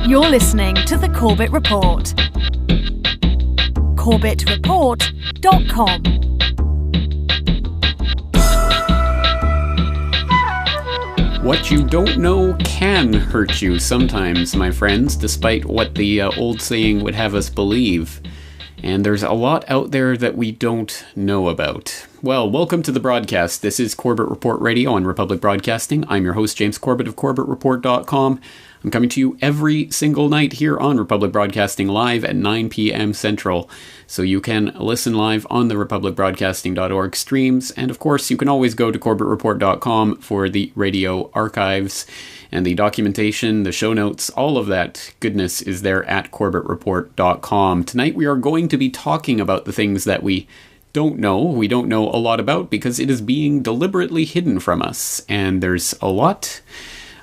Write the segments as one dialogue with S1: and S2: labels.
S1: You're listening to The Corbett Report. CorbettReport.com.
S2: What you don't know can hurt you sometimes, my friends, despite what the old saying would have us believe. And there's a lot out there that we don't know about. Well, welcome to the broadcast. This is Corbett Report Radio on Republic Broadcasting. I'm your host, James Corbett of CorbettReport.com. I'm coming to you every single night here on Republic Broadcasting live at 9 p.m. Central. So you can listen live on the republicbroadcasting.org streams. And of course, you can always go to CorbettReport.com for the radio archives and the documentation, the show notes, all of that goodness is there at CorbettReport.com. Tonight we are going to be talking about the things that we don't know a lot about because it is being deliberately hidden from us. And there's a lot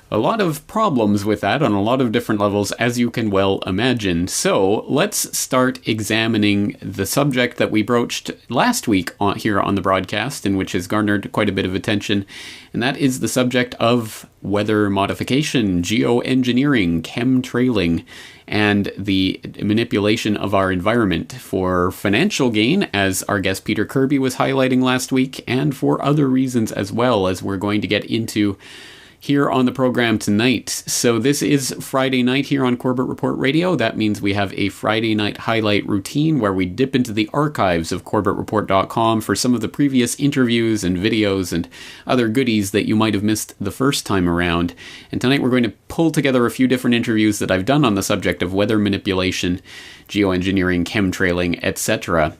S2: of problems with that on a lot of different levels, as you can well imagine. So let's start examining the subject that we broached last week here on the broadcast, and which has garnered quite a bit of attention, and that is the subject of weather modification, geoengineering, chemtrailing, and the manipulation of our environment for financial gain, as our guest Peter Kirby was highlighting last week, and for other reasons as well, as we're going to get into here on the program tonight. So this is Friday night here on Corbett Report Radio. That means we have a Friday night highlight routine where we dip into the archives of CorbettReport.com for some of the previous interviews and videos and other goodies that you might have missed the first time around. And tonight we're going to pull together a few different interviews that I've done on the subject of weather manipulation, geoengineering, chemtrailing, etc.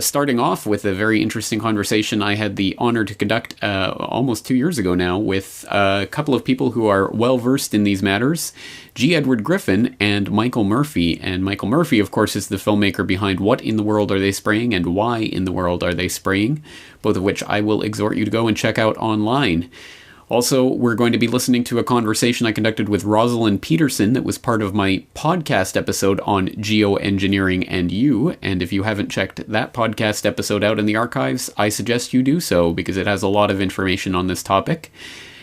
S2: Starting off with a very interesting conversation I had the honor to conduct almost 2 years ago now with a couple of people who are well-versed in these matters, G. Edward Griffin and Michael Murphy. And Michael Murphy, of course, is the filmmaker behind What in the World Are They Spraying and Why in the World Are They Spraying, both of which I will exhort you to go and check out online. Also, we're going to be listening to a conversation I conducted with Rosalind Peterson that was part of my podcast episode on geoengineering and you. And if you haven't checked that podcast episode out in the archives, I suggest you do so because it has a lot of information on this topic.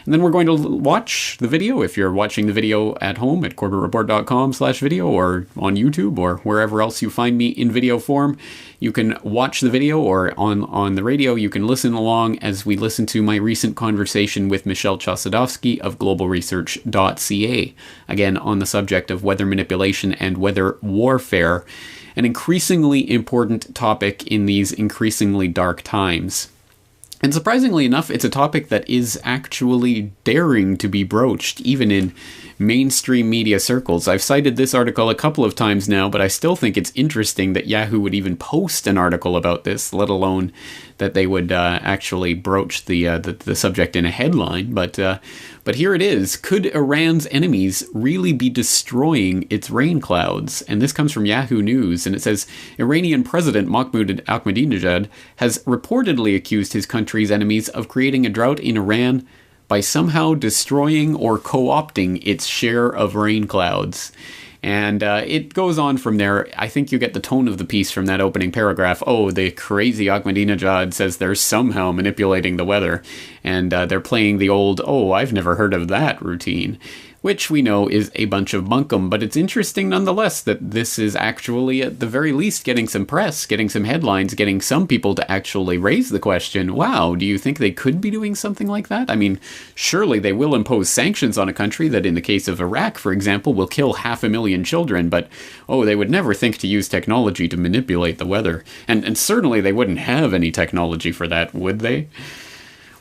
S2: And then we're going to watch the video. If you're watching the video at home at CorbettReport.com/video or on YouTube or wherever else you find me in video form, you can watch the video, or on the radio you can listen along as we listen to my recent conversation with Michelle Chossudovsky of globalresearch.ca, again on the subject of weather manipulation and weather warfare, an increasingly important topic in these increasingly dark times. And surprisingly enough, it's a topic that is actually daring to be broached, even in mainstream media circles. I've cited this article a couple of times now, but I still think it's interesting that Yahoo would even post an article about this, let alone that they would actually broach the subject in a headline. But here it is. Could Iran's enemies really be destroying its rain clouds? And this comes from Yahoo News, and it says, Iranian President Mahmoud Ahmadinejad has reportedly accused his country's enemies of creating a drought in Iran by somehow destroying or co-opting its share of rain clouds. And it goes on from there. I think you get the tone of the piece from that opening paragraph. Oh, the crazy Ahmadinejad says they're somehow manipulating the weather. And they're playing the old, oh, I've never heard of that routine, which we know is a bunch of bunkum. But it's interesting nonetheless that this is actually, at the very least, getting some press, getting some headlines, getting some people to actually raise the question, wow, do you think they could be doing something like that? I mean, surely they will impose sanctions on a country that, in the case of Iraq, for example, will kill 500,000 children, but, oh, they would never think to use technology to manipulate the weather. And certainly they wouldn't have any technology for that, would they?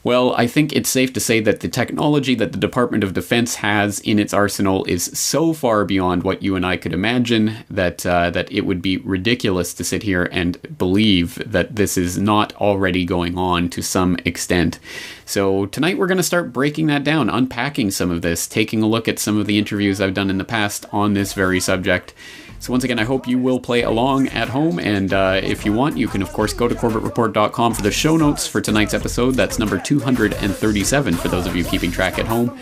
S2: Well, I think it's safe to say that the technology that the Department of Defense has in its arsenal is so far beyond what you and I could imagine that it would be ridiculous to sit here and believe that this is not already going on to some extent. So tonight we're going to start breaking that down, unpacking some of this, taking a look at some of the interviews I've done in the past on this very subject. So once again, I hope you will play along at home, and if you want, you can of course go to CorbettReport.com for the show notes for tonight's episode. That's number 237 for those of you keeping track at home.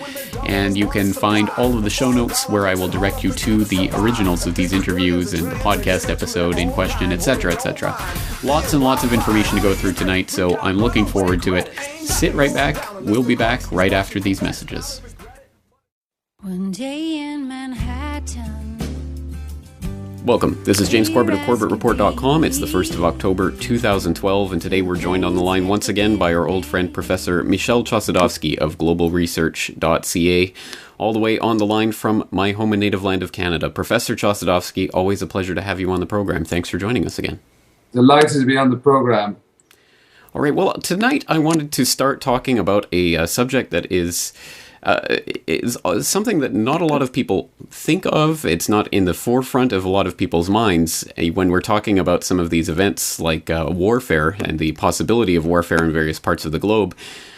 S2: And you can find all of the show notes where I will direct you to the originals of these interviews and the podcast episode in question, etc., etc. Lots and lots of information to go through tonight, so I'm looking forward to it. Sit right back. We'll be back right after these messages.
S3: One day in Manhattan,
S2: Welcome. This is James Corbett of CorbettReport.com. It's the 1st of October 2012, and today we're joined on the line once again by our old friend Professor Michel Chossudovsky of globalresearch.ca, all the way on the line from my home and native land of Canada. Professor Chossudovsky, always a pleasure to have you on the program. Thanks for joining us again.
S3: Delighted to be on the program.
S2: All right, well, tonight I wanted to start talking about a subject that is something that not a lot of people think of. It's not in the forefront of a lot of people's minds when we're talking about some of these events like warfare and the possibility of warfare in various parts of the globe.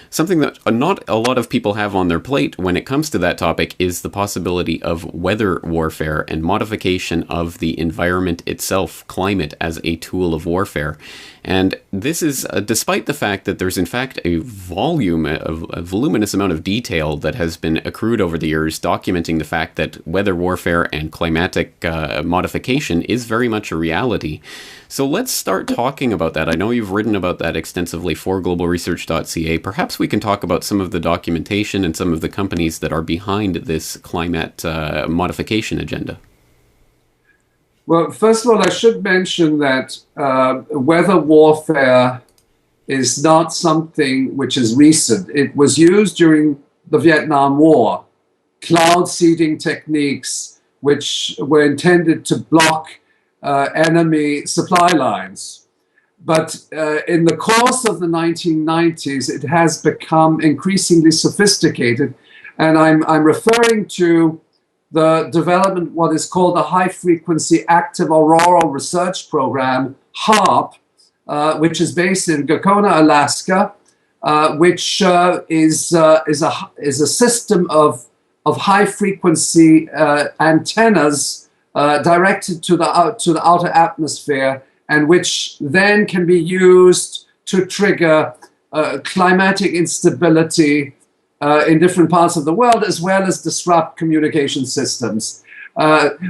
S2: Something that not a lot of people have on their plate when it comes to that topic is the possibility of weather warfare and modification of the environment itself, climate, as a tool of warfare. And this is despite the fact that there's in fact a voluminous amount of detail that has been accrued over the years documenting the fact that weather warfare and climatic modification is very much a reality. So let's start talking about that. I know you've written about that extensively for globalresearch.ca. Perhaps we can talk about some of the documentation and some of the companies that are behind this climate modification agenda.
S3: Well, first of all, I should mention that weather warfare is not something which is recent. It was used during the Vietnam War. Cloud seeding techniques which were intended to block enemy supply lines. But in the course of the 1990s, it has become increasingly sophisticated. And I'm referring to the development, what is called the High Frequency Active Auroral Research Program, HAARP, which is based in Gakona, Alaska, which is a system of high frequency antennas directed to the outer atmosphere, and which then can be used to trigger climatic instability in different parts of the world, as well as disrupt communication systems.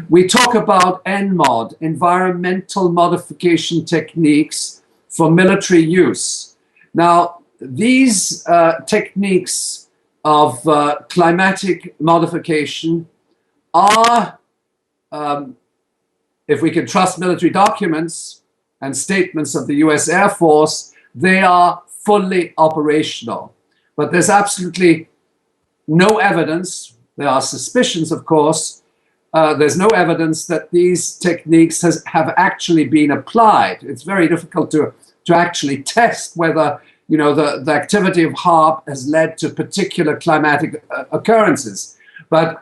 S3: We talk about ENMOD, environmental modification techniques for military use. Now, these techniques of climatic modification are, if we can trust military documents and statements of the US Air Force, they are fully operational. But there's absolutely no evidence. There are suspicions, of course. There's no evidence that these techniques have actually been applied. It's very difficult to actually test whether the activity of HAARP has led to particular climatic occurrences. But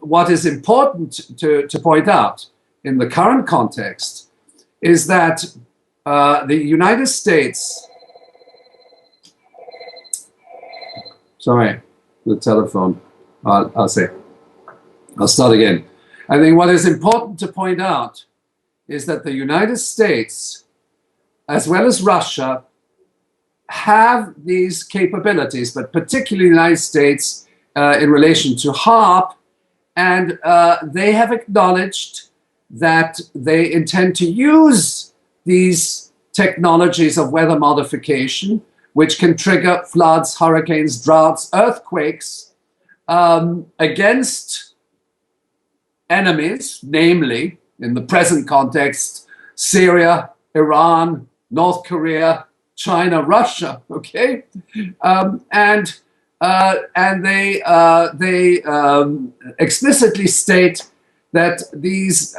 S3: what is important to point out in the current context is that the United States... Sorry, the telephone. I'll start again. I think what is important to point out is that the United States, as well as Russia, have these capabilities, but particularly the United States in relation to HAARP, and they have acknowledged that they intend to use these technologies of weather modification, which can trigger floods, hurricanes, droughts, earthquakes, against enemies, namely, in the present context, Syria, Iran, North Korea, China, Russia, okay? And they explicitly state that these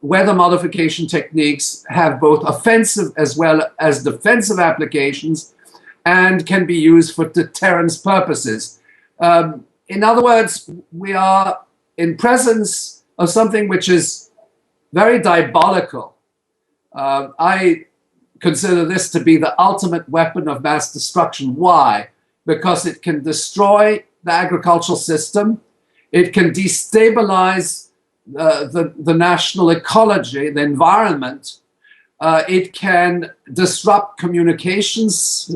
S3: weather modification techniques have both offensive as well as defensive applications and can be used for deterrence purposes. In other words, we are in presence of something which is very diabolical. I consider this to be the ultimate weapon of mass destruction. Why? Because it can destroy the agricultural system. It can destabilize the national ecology, the environment. It can disrupt communications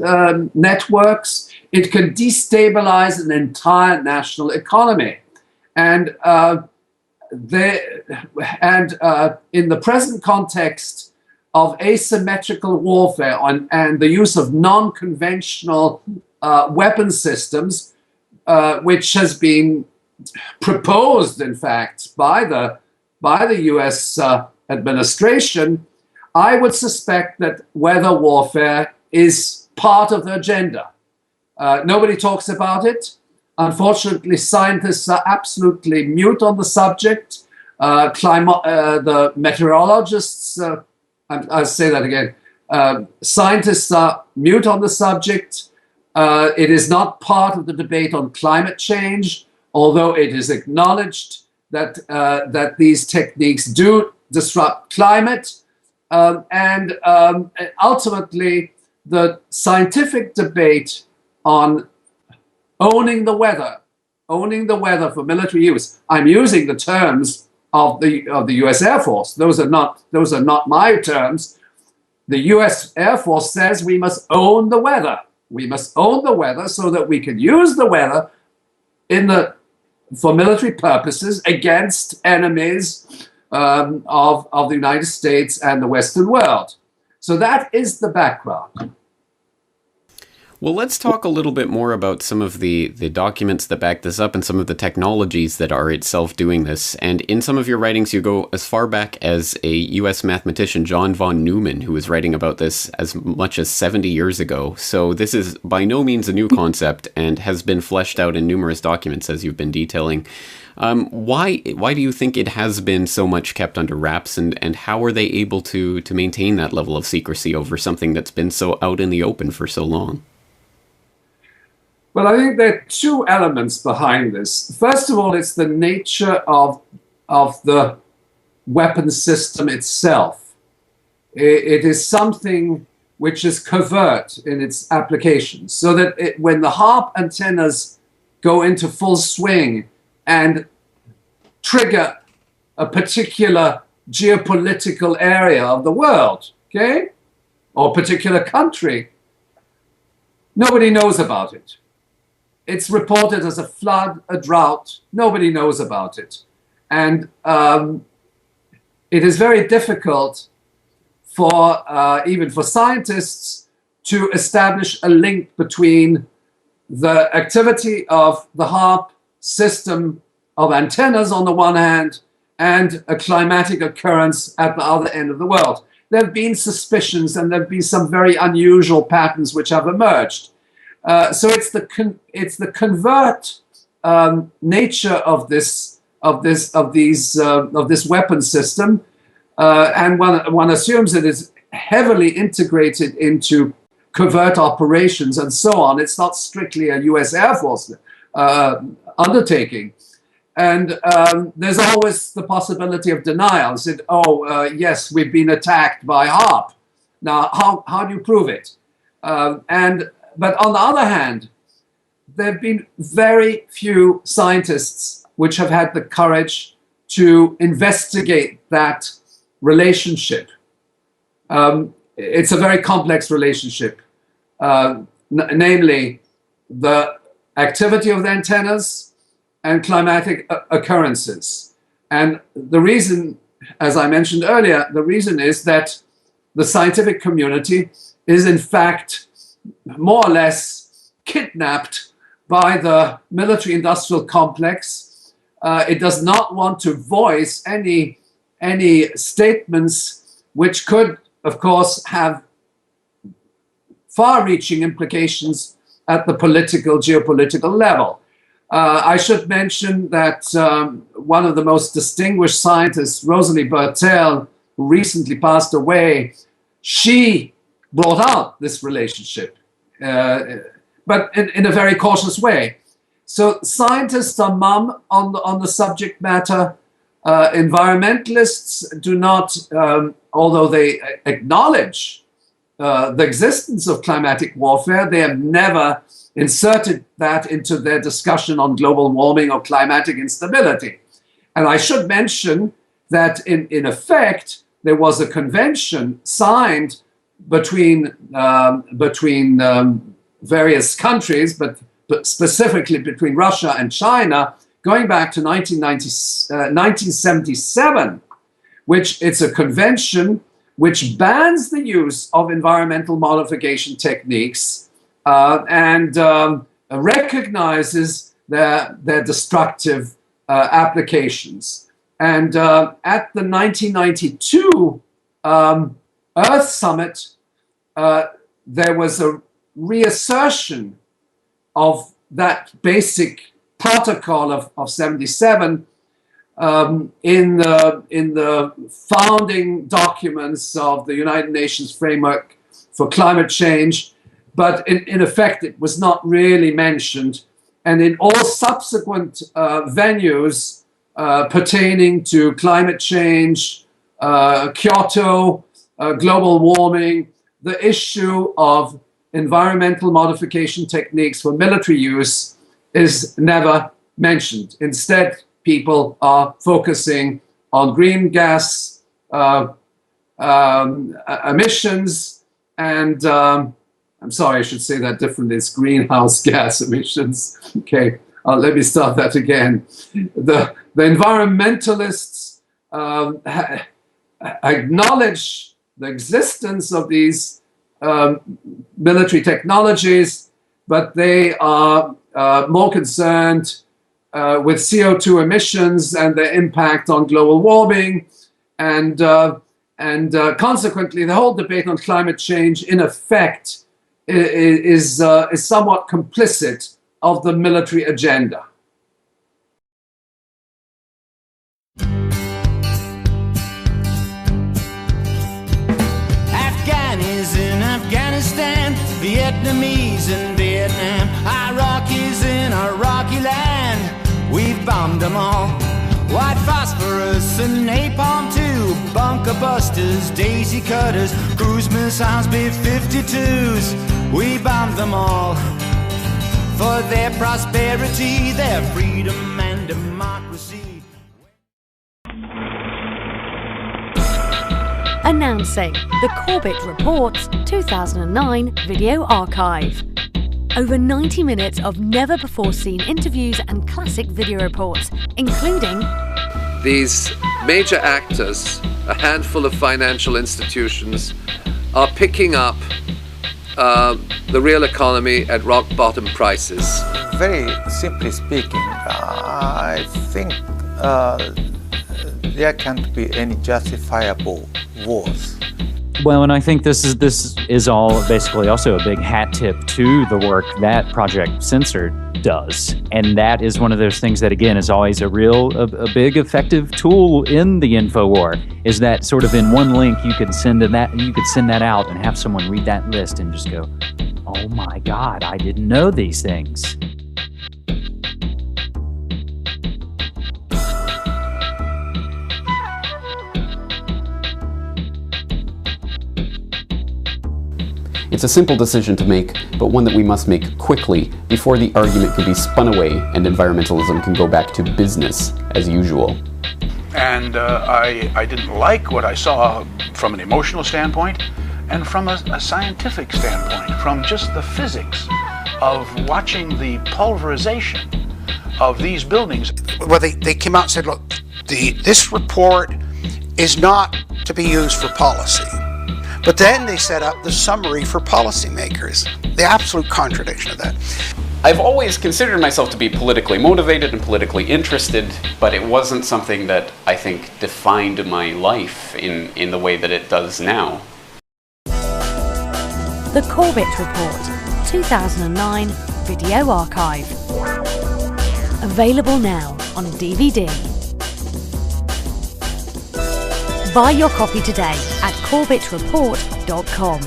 S3: networks. It can destabilize an entire national economy. And in the present context of asymmetrical warfare and the use of non-conventional weapon systems, which has been proposed, in fact, by the U.S. Administration, I would suspect that weather warfare is part of the agenda. Nobody talks about it. Unfortunately, scientists are absolutely mute on the subject. The meteorologists, I'll say that again, scientists are mute on the subject. It is not part of the debate on climate change, although it is acknowledged that these techniques do disrupt climate. And ultimately, the scientific debate on owning the weather for military use. I'm using the terms of the U.S. Air Force. Those are not my terms. The U.S. Air Force says we must own the weather. We must own the weather so that we can use the weather for military purposes against enemies of the United States and the Western world. So that is the background.
S2: Well, let's talk a little bit more about some of the documents that back this up and some of the technologies that are itself doing this. And in some of your writings, you go as far back as a U.S. mathematician, John von Neumann, who was writing about this as much as 70 years ago. So this is by no means a new concept and has been fleshed out in numerous documents, as you've been detailing. Why do you think it has been so much kept under wraps, and how are they able to maintain that level of secrecy over something that's been so out in the open for so long?
S3: Well, I think there are two elements behind this. First of all, it's the nature of the weapon system itself. It is something which is covert in its application, so that when the HAARP antennas go into full swing and trigger a particular geopolitical area of the world, okay, or a particular country, nobody knows about it. It's reported as a flood, a drought. Nobody knows about it. And it is very difficult for even for scientists to establish a link between the activity of the HAARP system of antennas on the one hand and a climatic occurrence at the other end of the world. There have been suspicions and there have been some very unusual patterns which have emerged. So it's the covert nature of this weapon system, and one assumes it is heavily integrated into covert operations and so on. It's not strictly a U.S. Air Force undertaking, and there's always the possibility of denials. Yes, we've been attacked by HAARP. Now, how do you prove it? But on the other hand, there have been very few scientists which have had the courage to investigate that relationship. It's a very complex relationship, namely the activity of the antennas and climatic occurrences. And the reason, as I mentioned earlier, the reason is that the scientific community is in fact more or less kidnapped by the military-industrial complex. It does not want to voice any statements which could, of course, have far-reaching implications at the geopolitical level. I should mention that one of the most distinguished scientists, Rosalie Bertell, who recently passed away, she brought out this relationship, but in a very cautious way. So scientists are mum on the subject matter. Environmentalists do not, although they acknowledge the existence of climatic warfare, they have never inserted that into their discussion on global warming or climatic instability. And I should mention that in effect, there was a convention signed between various countries, but specifically between Russia and China, going back to 1977, which it's a convention which bans the use of environmental modification techniques and recognizes their destructive applications. And at the 1992 Earth Summit, there was a reassertion of that basic protocol of 77 in the founding documents of the United Nations Framework for Climate Change, but in effect it was not really mentioned. And in all subsequent venues pertaining to climate change, Kyoto, global warming, the issue of environmental modification techniques for military use is never mentioned. Instead, people are focusing on green gas emissions and I'm sorry, I should say that differently. It's greenhouse gas emissions. Okay, let me start that again. The environmentalists acknowledge the existence of these military technologies, but they are more concerned with CO2 emissions and their impact on global warming, and consequently, the whole debate on climate change, in effect, is somewhat complicit of the military agenda.
S4: Afghanis in Afghanistan, Vietnamese in Vietnam, Iraqis in Iraqi land, we've bombed them all. White phosphorus and napalm too, bunker busters, daisy cutters, cruise missiles, B-52s, we bombed them all. For their prosperity, their freedom and democracy.
S1: Announcing the Corbett Report's 2009 video archive. Over 90 minutes of never-before-seen interviews and classic video reports, including
S3: These major actors, a handful of financial institutions, are picking up the real economy at rock-bottom prices.
S5: Very simply speaking, I think there can't be any justifiable wars.
S6: Well, and I think this is all basically also a big hat tip to the work that Project Censored does. And that is one of those things that, again, is always a big effective tool in the InfoWar, is that sort of in one link you could send that out and have someone read that list and just go, oh my God, I didn't know these things.
S2: It's a simple decision to make, but one that we must make quickly before the argument can be spun away and environmentalism can go back to business as usual.
S7: And I didn't like what I saw from an emotional standpoint and from a scientific standpoint, from just the physics of watching the pulverization of these buildings.
S8: Well, they came out and said, look, this report is not to be used for policy. But then they set up the summary for policymakers. The absolute contradiction of that.
S2: I've always considered myself to be politically motivated and politically interested, but it wasn't something that I think defined my life in the way that it does now.
S1: The Corbett Report 2009 Video Archive. Available now on DVD. Buy your copy today at corbettreport.com.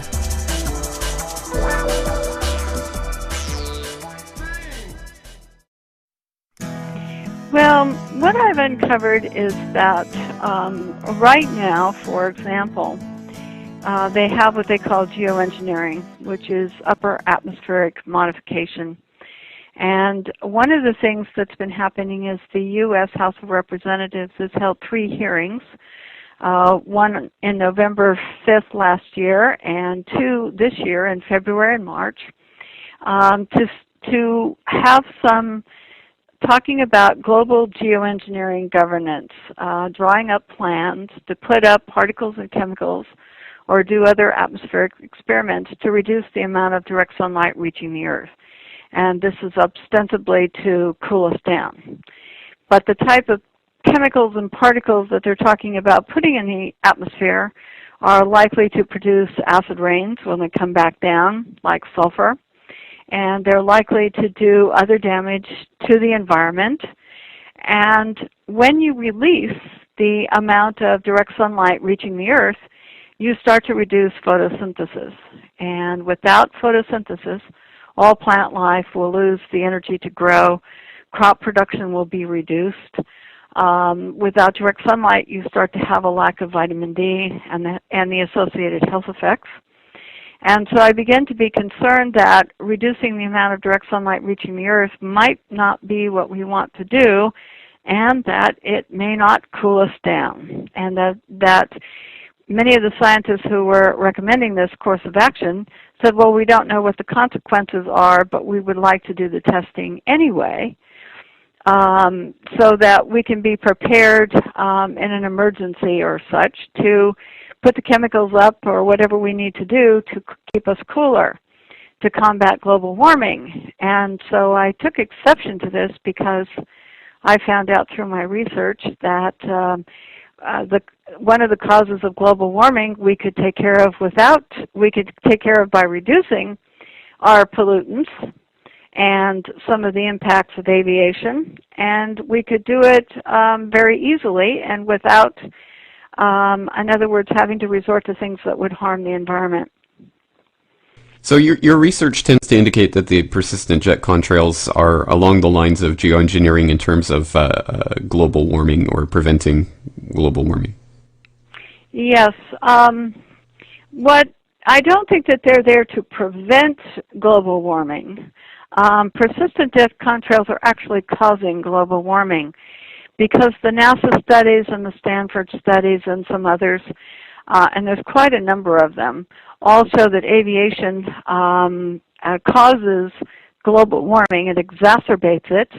S9: Well, what I've uncovered is that right now, for example, they have what they call geoengineering, which is upper atmospheric modification. And one of the things that's been happening is the U.S. House of Representatives has held 3 hearings, one in November 5th last year and 2 this year in February and March, to have some talking about global geoengineering governance, drawing up plans to put up particles and chemicals or do other atmospheric experiments to reduce the amount of direct sunlight reaching the Earth. and this is ostensibly to cool us down. But the type of chemicals and particles that they're talking about putting in the atmosphere are likely to produce acid rains when they come back down, like sulfur, and they're likely to do other damage to the environment. And when you release the amount of direct sunlight reaching the earth, you start to reduce photosynthesis. And without photosynthesis, all plant life will lose the energy to grow. Crop production will be reduced. Without direct sunlight, you start to have a lack of vitamin D and the associated health effects. And so I began to be concerned that reducing the amount of direct sunlight reaching the earth might not be what we want to do, and that it may not cool us down. And that many of the scientists who were recommending this course of action said, well, we don't know what the consequences are, but we would like to do the testing anyway, so that we can be prepared in an emergency or such to put the chemicals up or whatever we need to do to keep us cooler, to combat global warming. And so I took exception to this because I found out through my research that one of the causes of global warming we could take care of by reducing our pollutants and some of the impacts of aviation, and we could do it very easily and without, in other words, having to resort to things that would harm the environment.
S2: So your research tends to indicate that the persistent jet contrails are along the lines of geoengineering in terms of global warming or preventing global warming.
S9: Yes. What I don't think that they're there to prevent global warming. Persistent jet contrails are actually causing global warming because the NASA studies and the Stanford studies and some others, and there's quite a number of them, all show that aviation causes global warming. It exacerbates it,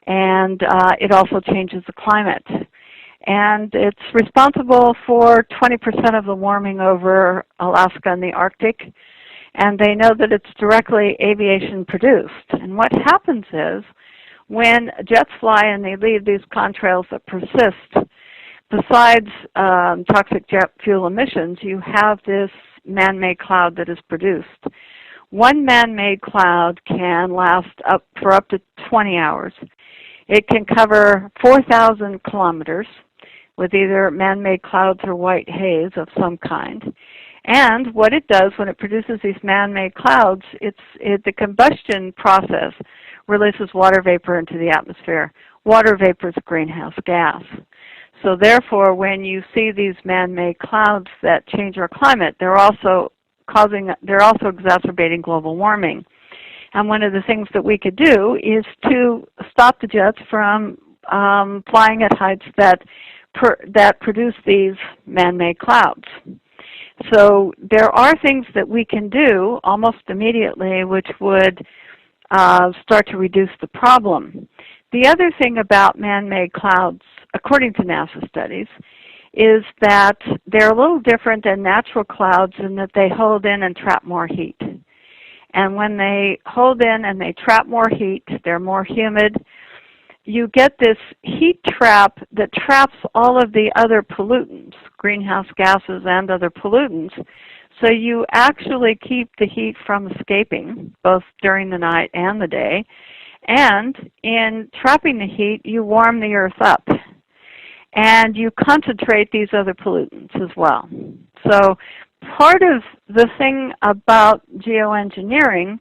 S9: and it also changes the climate. And it's responsible for 20% of the warming over Alaska and the Arctic. And they know that it's directly aviation produced. And what happens is when jets fly and they leave these contrails that persist, besides toxic jet fuel emissions, you have this man-made cloud that is produced. One man-made cloud can last for up to 20 hours. It can cover 4,000 kilometers with either man-made clouds or white haze of some kind. And what it does when it produces these man-made clouds, the combustion process releases water vapor into the atmosphere. Water vapor is a greenhouse gas. So therefore, when you see these man-made clouds that change our climate, they're also exacerbating global warming. And one of the things that we could do is to stop the jets from flying at heights that produce these man-made clouds. So there are things that we can do almost immediately which would start to reduce the problem. The other thing about man-made clouds, according to NASA studies, is that they're a little different than natural clouds in that they hold in and trap more heat. And when they hold in and they trap more heat, they're more humid, you get this heat trap that traps all of the other pollutants, greenhouse gases and other pollutants. So you actually keep the heat from escaping, both during the night and the day. And in trapping the heat, you warm the earth up. And you concentrate these other pollutants as well. So part of the thing about geoengineering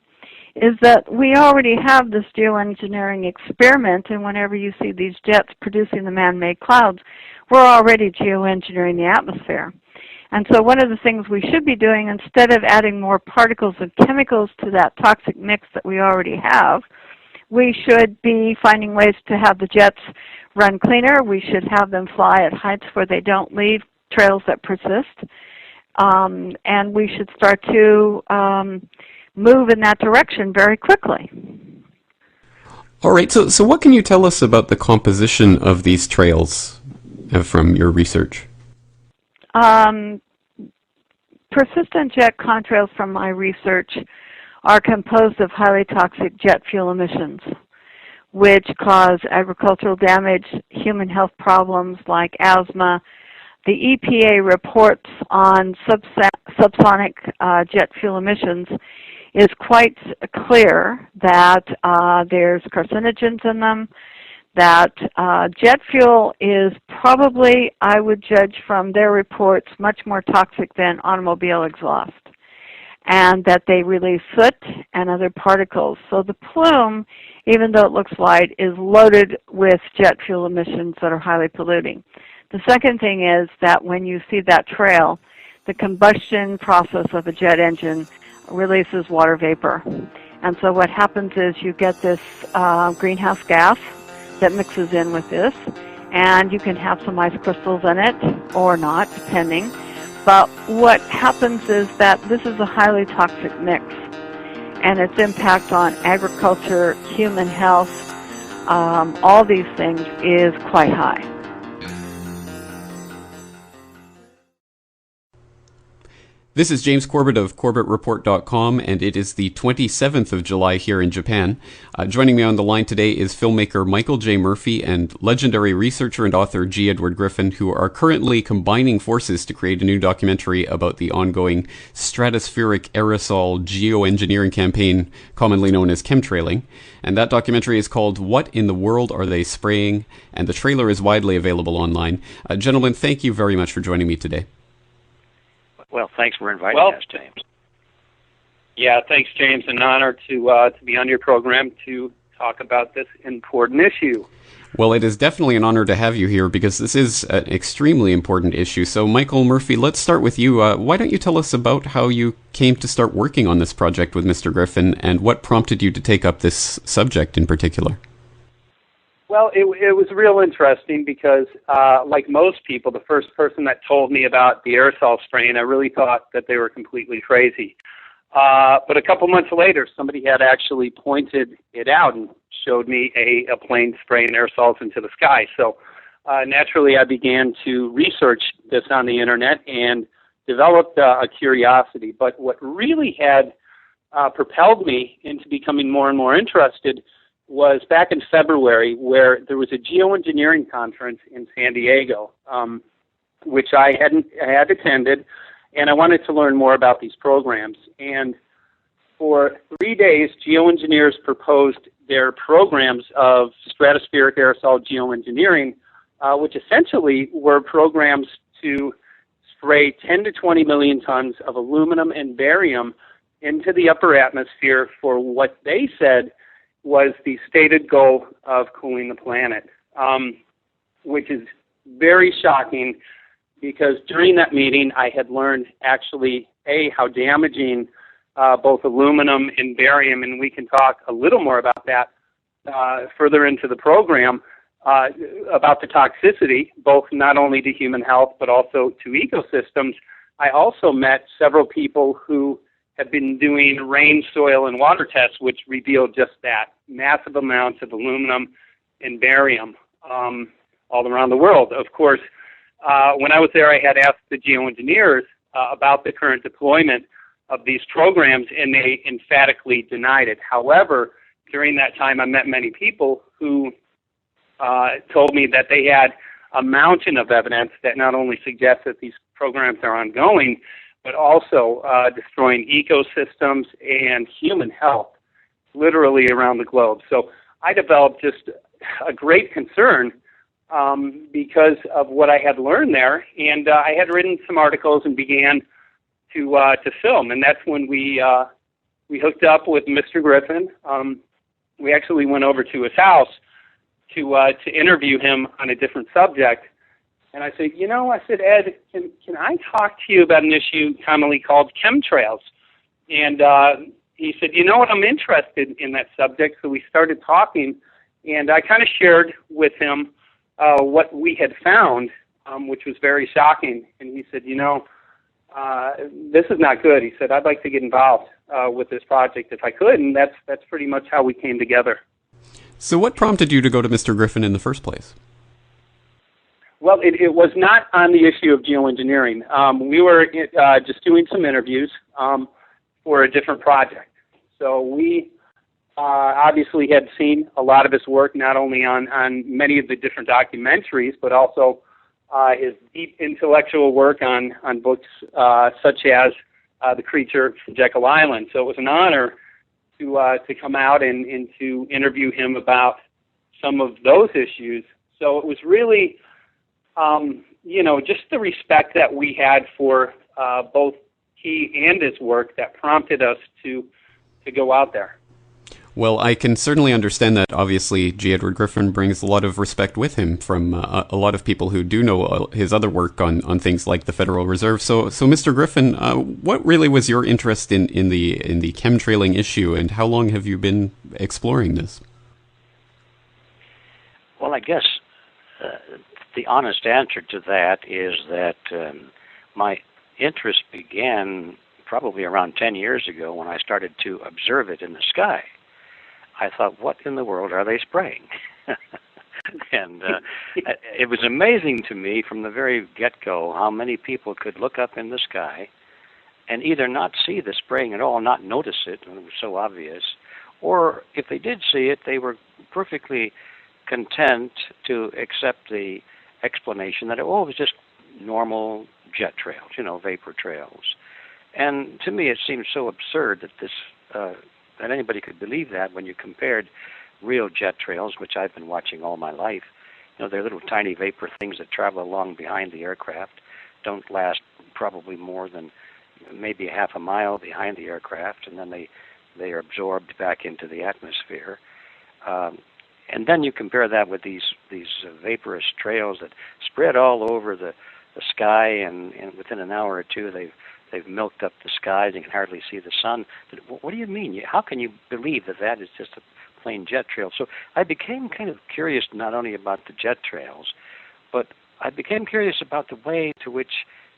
S9: is that we already have this geoengineering experiment, and whenever you see these jets producing the man-made clouds, we're already geoengineering the atmosphere. And so one of the things we should be doing, instead of adding more particles and chemicals to that toxic mix that we already have, we should be finding ways to have the jets run cleaner. We should have them fly at heights where they don't leave trails that persist. And we should start to move in that direction very quickly.
S2: All right, so what can you tell us about the composition of these trails from your research?
S9: Persistent jet contrails from my research are composed of highly toxic jet fuel emissions, which cause agricultural damage, human health problems like asthma. The EPA reports on subsonic jet fuel emissions is quite clear that there's carcinogens in them, that jet fuel is probably, I would judge from their reports, much more toxic than automobile exhaust, and that they release soot and other particles. So the plume, even though it looks light, is loaded with jet fuel emissions that are highly polluting. The second thing is that when you see that trail, the combustion process of a jet engine releases water vapor. And so what happens is you get this greenhouse gas that mixes in with this, and you can have some ice crystals in it or not, depending. But what happens is that this is a highly toxic mix, and its impact on agriculture, human health, all these things is quite high.
S2: This is James Corbett of CorbettReport.com, and it is the 27th of July here in Japan. Joining me on the line today is filmmaker Michael J. Murphy and legendary researcher and author G. Edward Griffin, who are currently combining forces to create a new documentary about the ongoing stratospheric aerosol geoengineering campaign, commonly known as chemtrailing. And that documentary is called What in the World Are They Spraying? And the trailer is widely available online. Gentlemen, thank you very much for joining me today.
S10: Well, thanks for inviting us, James.
S11: Yeah, thanks, James. An honor to be on your program to talk about this important issue.
S2: Well, it is definitely an honor to have you here because this is an extremely important issue. So, Michael Murphy, let's start with you. Why don't you tell us about how you came to start working on this project with Mr. Griffin and what prompted you to take up this subject in particular?
S11: Well, it was real interesting because, like most people, the first person that told me about the aerosol spraying, I really thought that they were completely crazy. But a couple months later, somebody had actually pointed it out and showed me a plane spraying aerosols into the sky. So naturally, I began to research this on the internet and developed a curiosity. But what really had propelled me into becoming more and more interested was back in February, where there was a geoengineering conference in San Diego, which I had attended, and I wanted to learn more about these programs. And for 3 days, geoengineers proposed their programs of stratospheric aerosol geoengineering, which essentially were programs to spray 10 to 20 million tons of aluminum and barium into the upper atmosphere for what they said was the stated goal of cooling the planet, which is very shocking because during that meeting I had learned actually, how damaging both aluminum and barium, and we can talk a little more about that further into the program, about the toxicity, both not only to human health but also to ecosystems. I also met several people who have been doing rain, soil, and water tests, which revealed just that, massive amounts of aluminum and barium all around the world. Of course, when I was there, I had asked the geoengineers about the current deployment of these programs, and they emphatically denied it. However, during that time, I met many people who told me that they had a mountain of evidence that not only suggests that these programs are ongoing, but also destroying ecosystems and human health literally around the globe. So I developed just a great concern because of what I had learned there, and I had written some articles and began to film, and that's when we hooked up with Mr. Griffin. We actually went over to his house to interview him on a different subject. And I said, Ed, can I talk to you about an issue commonly called chemtrails? And he said, I'm interested in that subject. So we started talking, and I kind of shared with him what we had found, which was very shocking. And he said, this is not good. He said, I'd like to get involved with this project if I could. And that's pretty much how we came together.
S2: So what prompted you to go to Mr. Griffin in the first place?
S11: Well, it was not on the issue of geoengineering. We were just doing some interviews for a different project. So we obviously had seen a lot of his work, not only on many of the different documentaries, but also his deep intellectual work on books such as The Creature from Jekyll Island. So it was an honor to come out and to interview him about some of those issues. So it was really, just the respect that we had for both he and his work that prompted us to go out there.
S2: Well, I can certainly understand that. Obviously, G. Edward Griffin brings a lot of respect with him from a lot of people who do know his other work on things like the Federal Reserve. So Mr. Griffin, what really was your interest in the chemtrailing issue, and how long have you been exploring this?
S10: Well, I guess the honest answer to that is that my interest began probably around 10 years ago when I started to observe it in the sky. I thought, what in the world are they spraying? And it was amazing to me from the very get-go how many people could look up in the sky and either not see the spraying at all, not notice it, and it was so obvious, or if they did see it, they were perfectly content to accept the explanation that it was just normal jet trails, vapor trails. And to me, it seemed so absurd that that anybody could believe that when you compared real jet trails, which I've been watching all my life. They're little tiny vapor things that travel along behind the aircraft, don't last probably more than maybe half a mile behind the aircraft, and then they are absorbed back into the atmosphere. And then you compare that with these vaporous trails that spread all over the sky, and within an hour or two they've milked up the skies. You can hardly see the sun. What do you mean? How can you believe that is just a plain jet trail? So I became kind of curious not only about the jet trails, but I became curious about the way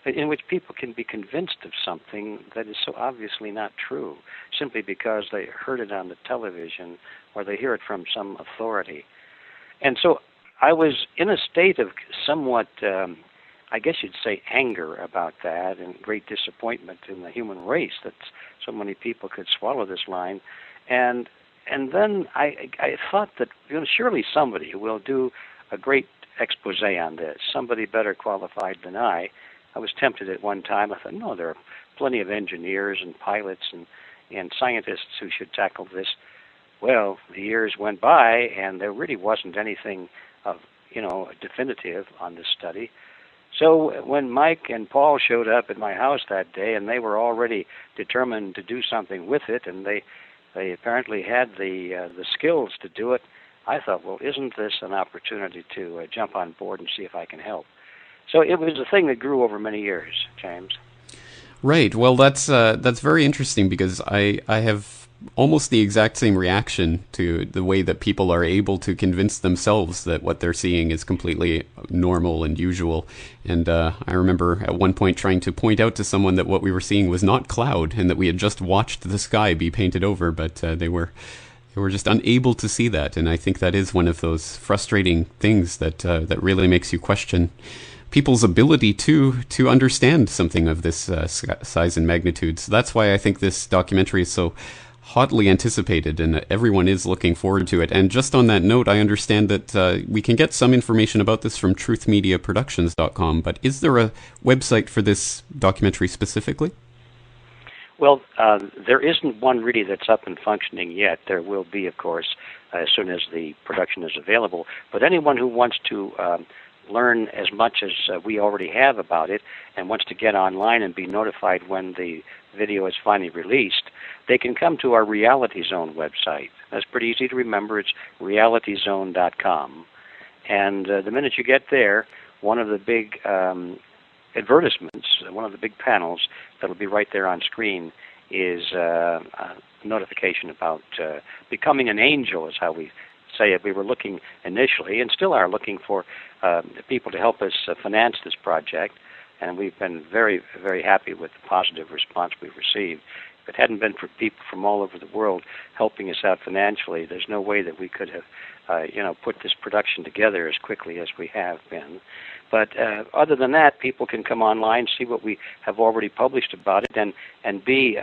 S10: in which people can be convinced of something that is so obviously not true, simply because they heard it on the television or they hear it from some authority. And so I was in a state of somewhat I guess you'd say anger about that, and great disappointment in the human race that so many people could swallow this line. And then I thought that surely somebody who will do a great expose on this, somebody better qualified than I. I was tempted at one time. I thought, no, there are plenty of engineers and pilots and scientists who should tackle this. Well, the years went by, and there really wasn't anything of definitive on this study. So when Mike and Paul showed up at my house that day, and they were already determined to do something with it, and they apparently had the skills to do it, I thought, well, isn't this an opportunity to jump on board and see if I can help? So it was a thing that grew over many years, James.
S2: Right. Well, that's very interesting, because I have almost the exact same reaction to the way that people are able to convince themselves that what they're seeing is completely normal and usual. And I remember at one point trying to point out to someone that what we were seeing was not cloud, and that we had just watched the sky be painted over, but they were just unable to see that. And I think that is one of those frustrating things that really makes you question people's ability to understand something of this size and magnitude. So that's why I think this documentary is so hotly anticipated, and everyone is looking forward to it. And just on that note, I understand that we can get some information about this from truthmediaproductions.com, but is there a website for this documentary specifically?
S10: Well, there isn't one really that's up and functioning yet. There will be, of course, as soon as the production is available. But anyone who wants to learn as much as we already have about it and wants to get online and be notified when the video is finally released, they can come to our Reality Zone website. That's pretty easy to remember. It's realityzone.com. And the minute you get there, one of the big advertisements, one of the big panels that'll be right there on screen is a notification about becoming an angel, is how we say it. We were looking initially, and still are looking for people to help us finance this project, and we've been very, very happy with the positive response we've received. If it hadn't been for people from all over the world helping us out financially, there's no way that we could have, put this production together as quickly as we have been. But other than that, people can come online, see what we have already published about it, and be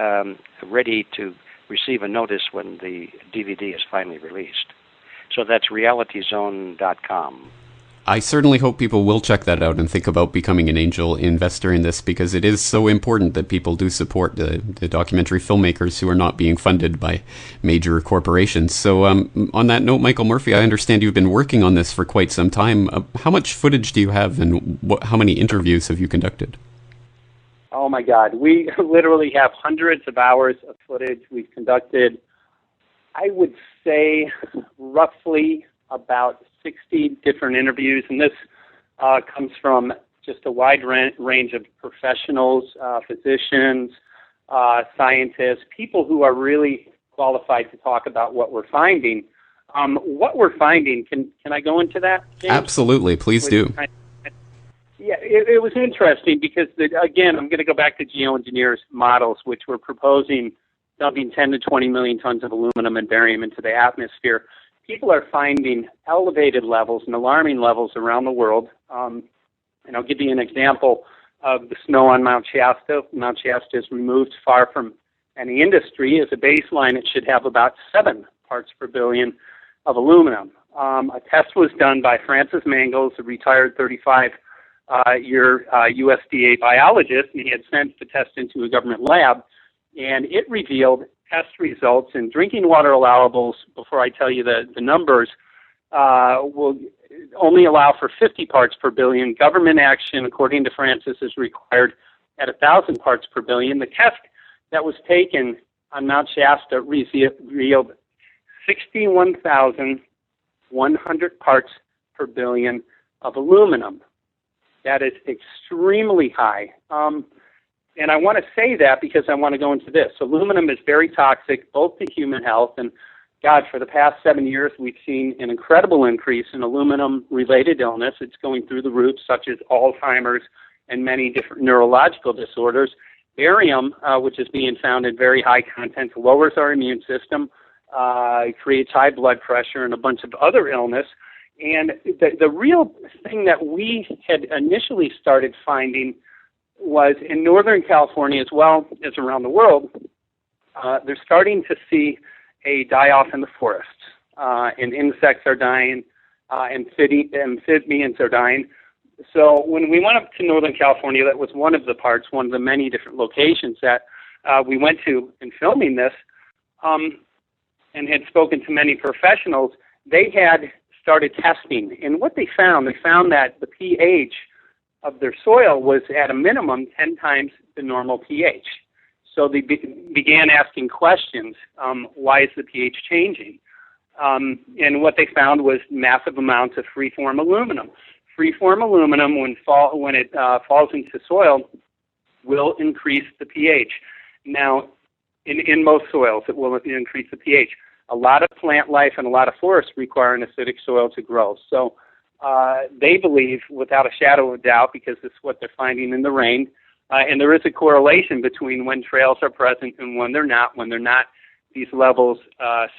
S10: ready to receive a notice when the DVD is finally released. So that's realityzone.com.
S2: I certainly hope people will check that out and think about becoming an angel investor in this, because it is so important that people do support the documentary filmmakers who are not being funded by major corporations. So on that note, Michael Murphy, I understand you've been working on this for quite some time. How much footage do you have, and how many interviews have you conducted?
S11: Oh my God, we literally have hundreds of hours of footage. We've conducted, I would say, roughly about 60 different interviews, and this comes from just a wide range of professionals, physicians, scientists, people who are really qualified to talk about what we're finding. What we're finding, can I go into that, James?
S2: Absolutely, please do.
S11: Yeah, it was interesting because, again, I'm going to go back to geoengineers models, which were proposing dumping 10 to 20 million tons of aluminum and barium into the atmosphere. People are finding elevated levels and alarming levels around the world. And I'll give you an example of the snow on Mount Shasta. Mount Shasta is removed far from any industry. As a baseline, it should have about 7 parts per billion of aluminum. A test was done by Francis Mangels, a retired 35-year USDA biologist, and he had sent the test into a government lab, and it revealed test results in drinking water allowables. Before I tell you the numbers, will only allow for 50 parts per billion. Government action, according to Francis, is required at 1,000 parts per billion. The test that was taken on Mount Shasta revealed 61,100 parts per billion of aluminum. That is extremely high. And I want to say that because I want to go into this. Aluminum is very toxic, both to human health, and God, for the past 7 years, we've seen an incredible increase in aluminum-related illness. It's going through the roof, such as Alzheimer's and many different neurological disorders. Barium, which is being found in very high content, lowers our immune system, creates high blood pressure, and a bunch of other illness. And the real thing that we had initially started finding was in Northern California, as well as around the world, they're starting to see a die-off in the forests, and insects are dying, amphibians are dying. So when we went up to Northern California, that was one of the many different locations that we went to in filming this, and had spoken to many professionals. They had started testing, and what they found that the pH of their soil was at a minimum 10 times the normal pH. So they began asking questions, why is the pH changing? And what they found was massive amounts of free-form aluminum. Free-form aluminum, when it falls into soil, will increase the pH. Now, in most soils, it will increase the pH. A lot of plant life and a lot of forests require an acidic soil to grow. So they believe, without a shadow of doubt, because it's what they're finding in the rain, and there is a correlation between when trails are present and when they're not. When they're not, these levels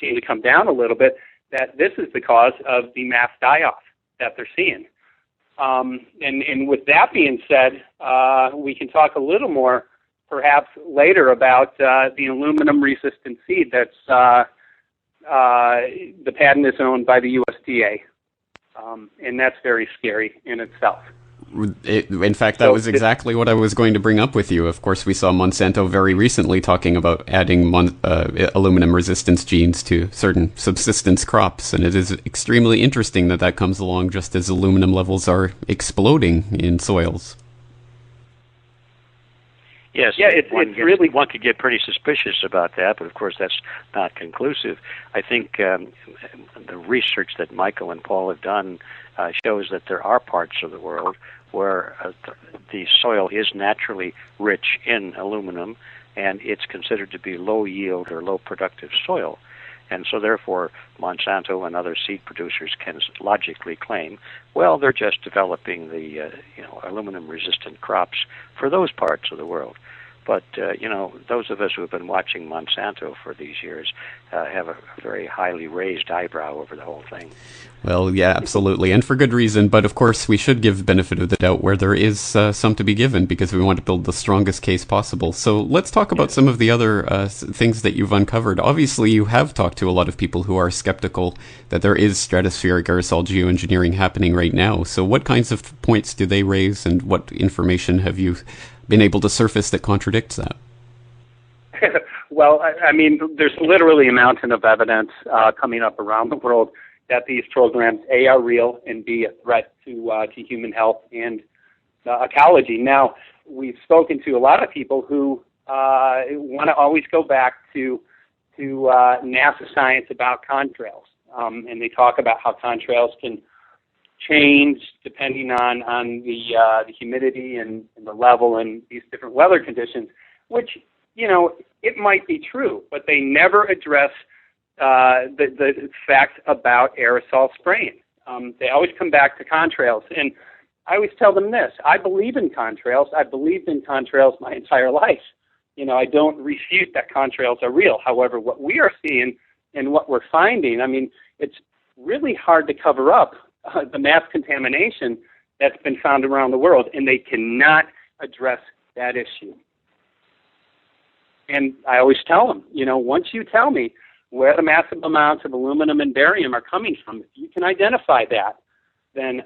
S11: seem to come down a little bit, that this is the cause of the mass die-off that they're seeing. And with that being said, we can talk a little more, perhaps later, about the aluminum-resistant seed that's the patent is owned by the USDA, and that's very scary in itself.
S2: In fact, that was exactly what I was going to bring up with you. Of course, we saw Monsanto very recently talking about adding aluminum resistance genes to certain subsistence crops, and it is extremely interesting that that comes along just as aluminum levels are exploding in soils.
S10: Yes,
S11: yeah, it's really...
S10: One could get pretty suspicious about that, but of course that's not conclusive. I think the research that Michael and Paul have done shows that there are parts of the world where the soil is naturally rich in aluminum, and it's considered to be low yield or low productive soil. And so therefore Monsanto and other seed producers can logically claim, well, they're just developing the aluminum resistant crops for those parts of the world. But, those of us who have been watching Monsanto for these years have a very highly raised eyebrow over the whole thing.
S2: Well, yeah, absolutely, and for good reason. But of course, we should give benefit of the doubt where there is some to be given, because we want to build the strongest case possible. So let's talk about some of the other things that you've uncovered. Obviously, you have talked to a lot of people who are skeptical that there is stratospheric aerosol geoengineering happening right now. So what kinds of points do they raise, and what information have you been able to surface that contradicts that?
S11: Well, I mean, there's literally a mountain of evidence coming up around the world that these programs, A, are real, and B, a threat to human health and ecology. Now, we've spoken to a lot of people who want to always go back to NASA science about contrails, and they talk about how contrails can change depending on the humidity and the level and these different weather conditions, which, it might be true, but they never address the fact about aerosol spraying. They always come back to contrails. And I always tell them this: I believe in contrails. I've believed in contrails my entire life. I don't refute that contrails are real. However, what we are seeing and what we're finding, I mean, it's really hard to cover up the mass contamination that's been found around the world, and they cannot address that issue. And I always tell them, once you tell me where the massive amounts of aluminum and barium are coming from, if you can identify that, then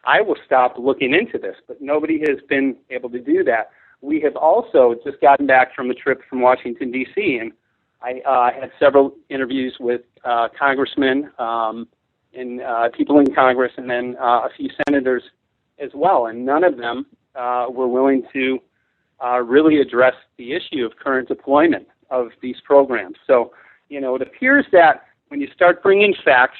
S11: I will stop looking into this. But nobody has been able to do that. We have also just gotten back from a trip from Washington, D.C., and I had several interviews with congressmen and people in Congress, and then a few senators as well, and none of them were willing to really address the issue of current deployment of these programs. So, it appears that when you start bringing facts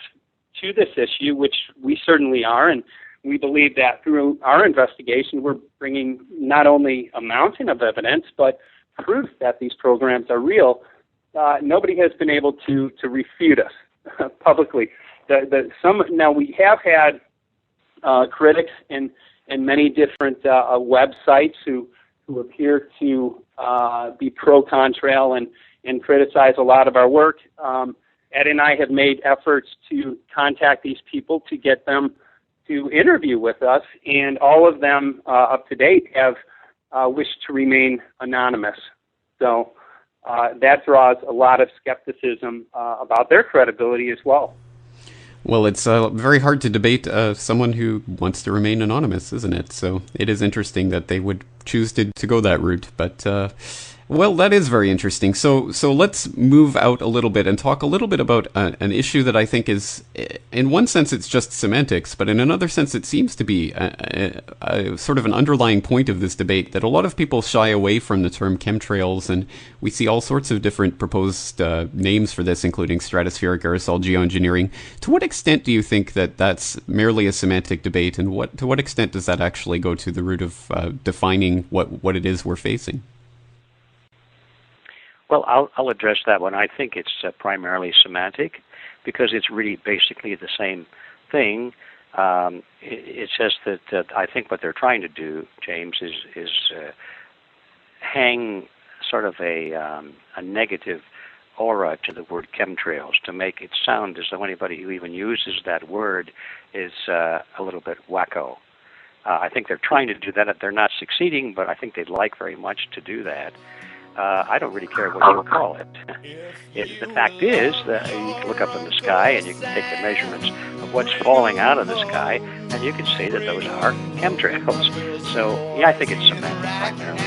S11: to this issue, which we certainly are, and we believe that through our investigation, we're bringing not only a mountain of evidence, but proof that these programs are real, nobody has been able to refute us publicly. Now, we have had critics in many different websites who appear to be pro-contrail and criticize a lot of our work. Ed and I have made efforts to contact these people to get them to interview with us, and all of them up to date have wished to remain anonymous. So that draws a lot of skepticism about their credibility as well.
S2: Well, it's very hard to debate someone who wants to remain anonymous, isn't it? So it is interesting that they would choose to go that route. But, well, that is very interesting. So let's move out a little bit and talk a little bit about an issue that I think is, in one sense, it's just semantics, but in another sense, it seems to be a sort of an underlying point of this debate, that a lot of people shy away from the term chemtrails, and we see all sorts of different proposed names for this, including stratospheric aerosol geoengineering. To what extent do you think that that's merely a semantic debate, and to what extent does that actually go to the root of defining what it is we're facing?
S10: Well, I'll address that one. I think it's primarily semantic, because it's really basically the same thing. It's just that I think what they're trying to do, James, is hang sort of a negative aura to the word chemtrails, to make it sound as though anybody who even uses that word is a little bit wacko. I think they're trying to do that. They're not succeeding, but I think they'd like very much to do that. I don't really care what you call it. The fact is that you can look up in the sky and you can take the measurements of what's falling out of the sky, and you can see that those are chemtrails. So, yeah, I think it's semantic primarily.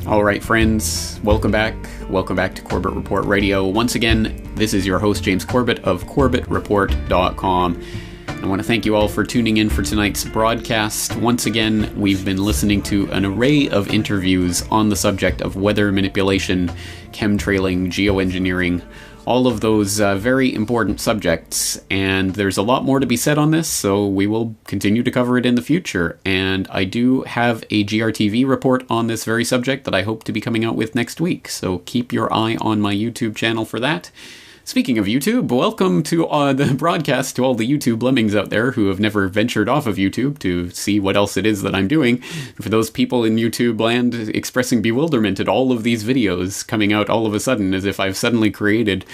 S2: All right, friends, welcome back. Welcome back to Corbett Report Radio. Once again, this is your host, James Corbett of CorbettReport.com. I want to thank you all for tuning in for tonight's broadcast. Once again, we've been listening to an array of interviews on the subject of weather manipulation, chemtrailing, geoengineering, all of those very important subjects. And there's a lot more to be said on this, so we will continue to cover it in the future. And I do have a GRTV report on this very subject that I hope to be coming out with next week, so keep your eye on my YouTube channel for that. Speaking of YouTube, welcome to the broadcast to all the YouTube lemmings out there who have never ventured off of YouTube to see what else it is that I'm doing. For those people in YouTube land expressing bewilderment at all of these videos coming out all of a sudden as if I've suddenly created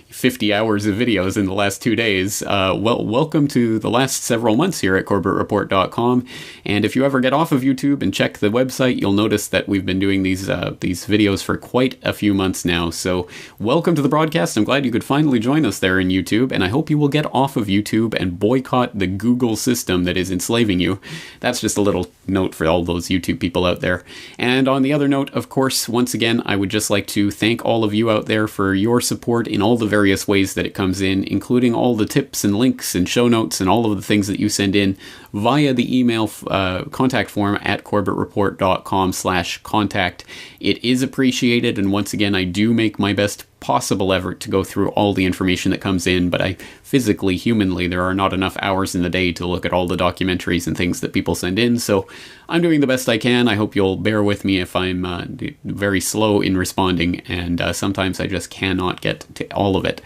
S2: 50 hours of videos in the last 2 days, welcome to the last several months here at CorbettReport.com. And if you ever get off of YouTube and check the website, you'll notice that we've been doing these videos for quite a few months now. So welcome to the broadcast. I'm glad you could finally join us there in YouTube, and I hope you will get off of YouTube and boycott the Google system that is enslaving you. That's just a little note for all those YouTube people out there. And on the other note, of course, once again, I would just like to thank all of you out there for your support in all the various ways that it comes in, including all the tips and links and show notes and all of the things that you send in via the email contact form at corbettreport.com/contact. It is appreciated, and once again, I do make my best possible effort to go through all the information that comes in, but I physically, humanly, there are not enough hours in the day to look at all the documentaries and things that people send in, so I'm doing the best I can. I hope you'll bear with me if I'm very slow in responding, and sometimes I just cannot get to all of it.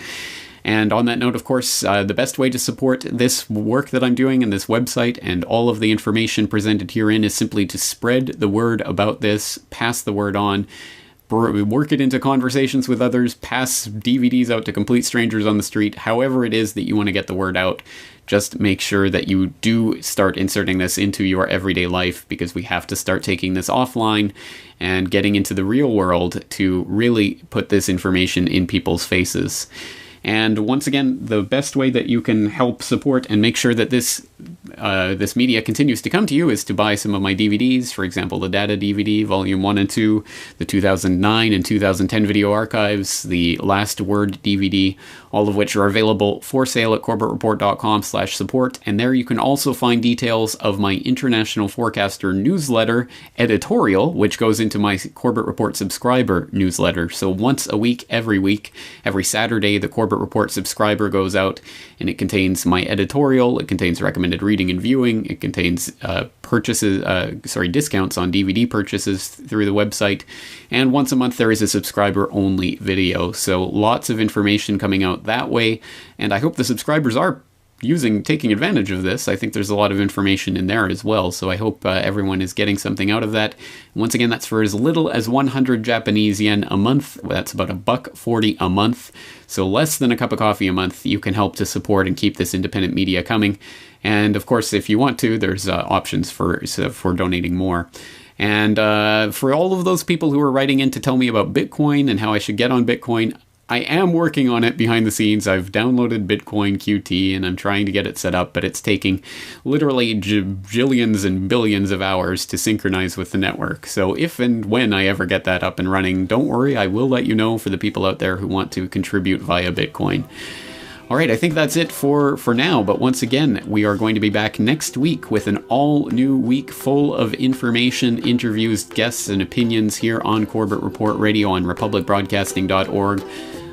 S2: And on that note, of course, the best way to support this work that I'm doing and this website and all of the information presented herein is simply to spread the word about this, pass the word on, work it into conversations with others, pass DVDs out to complete strangers on the street, however it is that you want to get the word out. Just make sure that you do start inserting this into your everyday life, because we have to start taking this offline and getting into the real world to really put this information in people's faces. And once again, the best way that you can help support and make sure that this media continues to come to you is to buy some of my DVDs. For example, the Data DVD, Volume 1 and 2, the 2009 and 2010 video archives, the Last Word DVD, all of which are available for sale at corbettreport.com/support. And there you can also find details of my International Forecaster newsletter editorial, which goes into my Corbett Report subscriber newsletter. So once a week, every Saturday, the Corbett Report subscriber goes out, and it contains my editorial, it contains recommended reading and viewing, it contains discounts on DVD purchases through the website, and once a month there is a subscriber-only video. So lots of information coming out that way, and I hope the subscribers are taking advantage of this. I think there's a lot of information in there as well, so I hope everyone is getting something out of that. Once again, that's for as little as 100 Japanese yen a month. That's about $1.40 a month, so less than a cup of coffee a month. You can help to support and keep this independent media coming. And of course, if you want to, there's options for donating more. And for all of those people who are writing in to tell me about Bitcoin and how I should get on Bitcoin, I am working on it behind the scenes. I've downloaded Bitcoin QT and I'm trying to get it set up, but it's taking literally jillions and billions of hours to synchronize with the network. So if and when I ever get that up and running, don't worry, I will let you know for the people out there who want to contribute via Bitcoin. All right, I think that's it for now, but once again, we are going to be back next week with an all-new week full of information, interviews, guests, and opinions here on Corbett Report Radio on republicbroadcasting.org.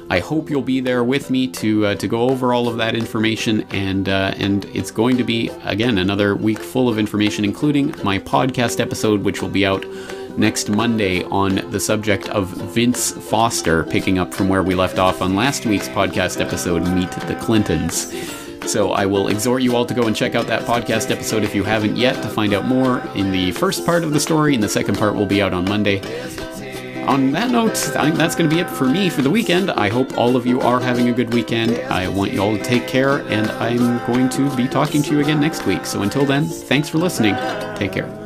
S2: I hope you'll be there with me to go over all of that information, and it's going to be, again, another week full of information, including my podcast episode, which will be out next Monday on the subject of Vince Foster, picking up from where we left off on last week's podcast episode, Meet the Clintons. So I will exhort you all to go and check out that podcast episode if you haven't yet to find out more in the first part of the story, and the second part will be out on Monday. On that note, I think that's going to be it for me for the weekend. I hope all of you are having a good weekend. I want you all to take care, and I'm going to be talking to you again next week. So until then, thanks for listening. Take care.